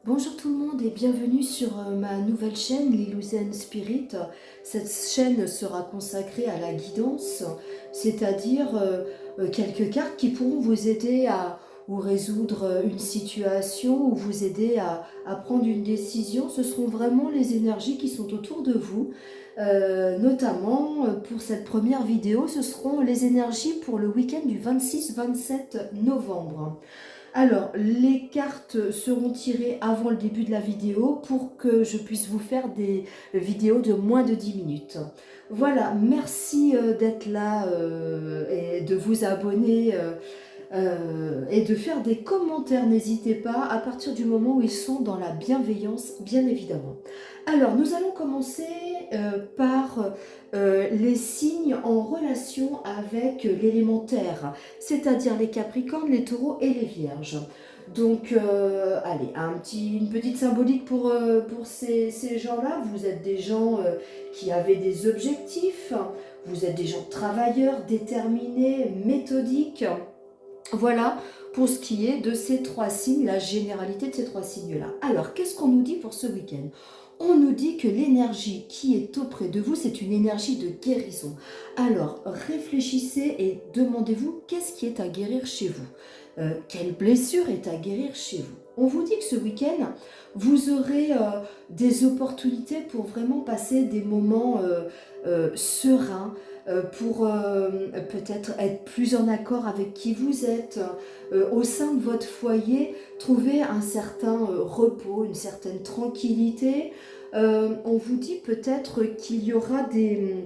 Bonjour tout le monde et bienvenue sur ma nouvelle chaîne l'Illusion Spirit. Cette chaîne sera consacrée à la guidance, c'est-à-dire quelques cartes qui pourront vous aider à ou résoudre une situation ou vous aider à prendre une décision. Ce seront vraiment les énergies qui sont autour de vous. Notamment pour cette première vidéo, ce seront les énergies pour le week-end du 26-27 novembre. Alors, les cartes seront tirées avant le début de la vidéo pour que je puisse vous faire des vidéos de moins de 10 minutes. Voilà, merci d'être là et de vous abonner et de faire des commentaires. N'hésitez pas à partir du moment où ils sont dans la bienveillance, bien évidemment. Alors, nous allons commencer par les signes en relation avec l'élémentaire, c'est-à-dire les Capricornes, les Taureaux et les Vierges. Donc, allez, une petite symbolique pour ces gens-là. Vous êtes des gens qui avaient des objectifs, vous êtes des gens travailleurs, déterminés, méthodiques. Voilà pour ce qui est de ces trois signes, la généralité de ces trois signes-là. Alors, qu'est-ce qu'on nous dit pour ce week-end? On nous dit que l'énergie qui est auprès de vous, c'est une énergie de guérison. Alors, réfléchissez et demandez-vous qu'est-ce qui est à guérir chez vous. Quelle blessure est à guérir chez vous? On vous dit que ce week-end, vous aurez des opportunités pour vraiment passer des moments sereins, pour peut-être être plus en accord avec qui vous êtes, au sein de votre foyer, trouver un certain repos, une certaine tranquillité. On vous dit peut-être qu'il y aura des,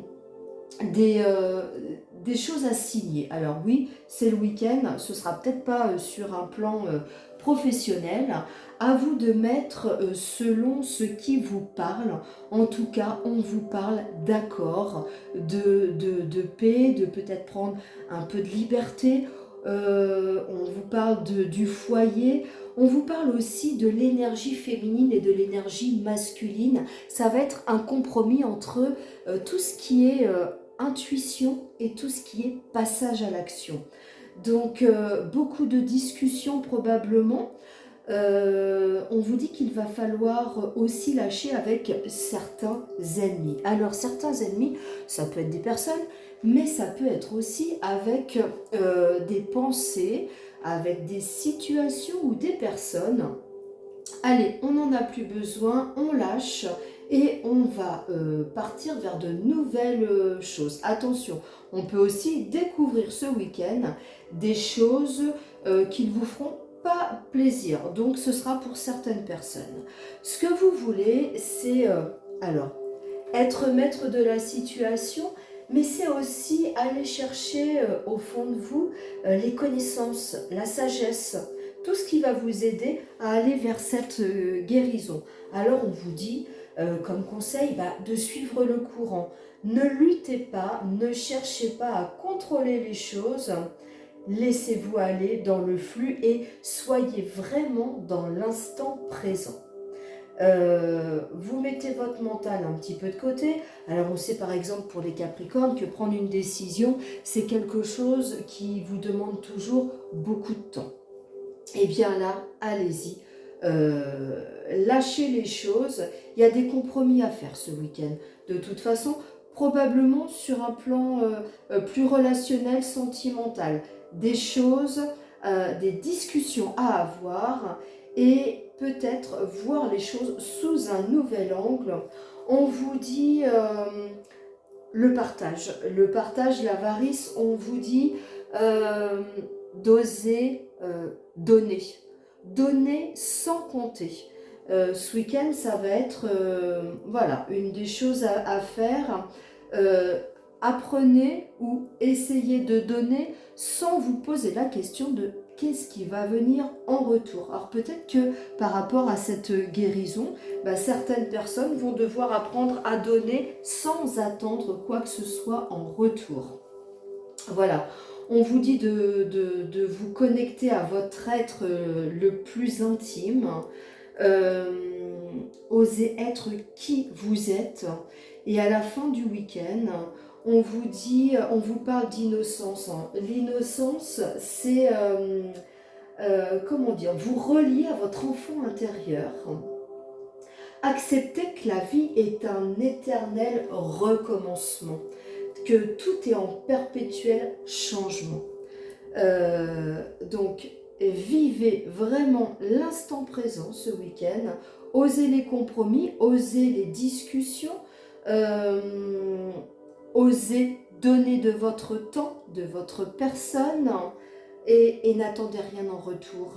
euh, des choses à signer. Alors oui, c'est le week-end, ce sera peut-être pas sur un plan professionnel. À vous de mettre selon ce qui vous parle. En tout cas, on vous parle d'accord, de paix, de peut-être prendre un peu de liberté. On vous parle du foyer. On vous parle aussi de l'énergie féminine et de l'énergie masculine. Ça va être un compromis entre tout ce qui est intuition et tout ce qui est passage à l'action. Donc beaucoup de discussions probablement. On vous dit qu'il va falloir aussi lâcher avec certains ennemis. Alors certains ennemis, ça peut être des personnes, mais ça peut être aussi avec des pensées, avec des situations ou des personnes. Allez, on n'en a plus besoin, on lâche et on va partir vers de nouvelles choses. Attention, on peut aussi découvrir ce week-end des choses qui ne vous feront pas plaisir. Donc ce sera pour certaines personnes. Ce que vous voulez, c'est alors être maître de la situation, mais c'est aussi aller chercher au fond de vous les connaissances, la sagesse, tout ce qui va vous aider à aller vers cette guérison. Alors on vous dit comme conseil de suivre le courant. Ne luttez pas, ne cherchez pas à contrôler les choses. Laissez-vous aller dans le flux et soyez vraiment dans l'instant présent. Vous mettez votre mental un petit peu de côté. Alors on sait par exemple pour les Capricornes que prendre une décision, c'est quelque chose qui vous demande toujours beaucoup de temps. Eh bien là, allez-y. Lâchez les choses. Il y a des compromis à faire ce week-end. De toute façon, probablement sur un plan plus relationnel, sentimental. Des choses, des discussions à avoir et peut-être voir les choses sous un nouvel angle. On vous dit le partage, l'avarice, on vous dit d'oser donner. Donner sans compter. Ce week-end, ça va être voilà, une des choses à faire. Apprenez ou essayez de donner sans vous poser la question de qu'est-ce qui va venir en retour. Alors peut-être que par rapport à cette guérison, certaines personnes vont devoir apprendre à donner sans attendre quoi que ce soit en retour. Voilà, on vous dit de vous connecter à votre être le plus intime, osez être qui vous êtes, et à la fin du week-end, on vous dit, on vous parle d'innocence. L'innocence, c'est comment dire, vous relier à votre enfant intérieur. Acceptez que la vie est un éternel recommencement, que tout est en perpétuel changement. Donc, vivez vraiment l'instant présent ce week-end, osez les compromis, osez les discussions, osez donner de votre temps, de votre personne, et n'attendez rien en retour.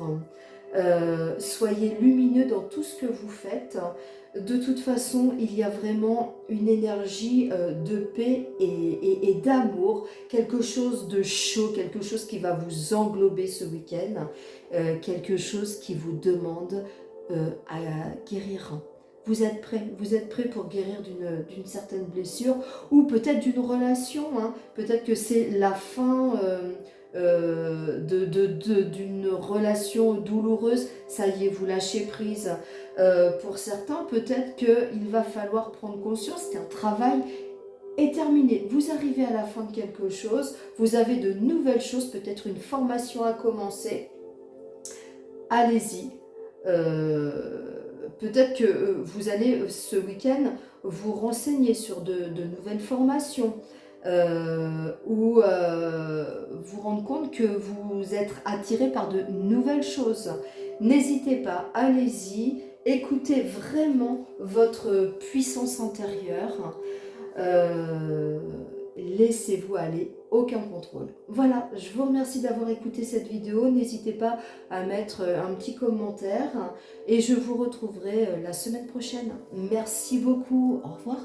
Soyez lumineux dans tout ce que vous faites. De toute façon, il y a vraiment une énergie de paix et d'amour, quelque chose de chaud, quelque chose qui va vous englober ce week-end, quelque chose qui vous demande à guérir. Vous êtes prêt pour guérir d'une certaine blessure ou peut-être d'une relation, hein. Peut-être que c'est la fin d'une relation douloureuse, ça y est, vous lâchez prise. Pour certains, peut-être qu'il va falloir prendre conscience qu'un travail est terminé. Vous arrivez à la fin de quelque chose, vous avez de nouvelles choses, peut-être une formation à commencer. Allez-y. Peut-être que vous allez ce week-end vous renseigner sur de nouvelles formations ou vous rendre compte que vous êtes attiré par de nouvelles choses. N'hésitez pas, allez-y, écoutez vraiment votre puissance intérieure. Laissez-vous aller, aucun contrôle. Voilà, je vous remercie d'avoir écouté cette vidéo. N'hésitez pas à mettre un petit commentaire et je vous retrouverai la semaine prochaine. Merci beaucoup, au revoir.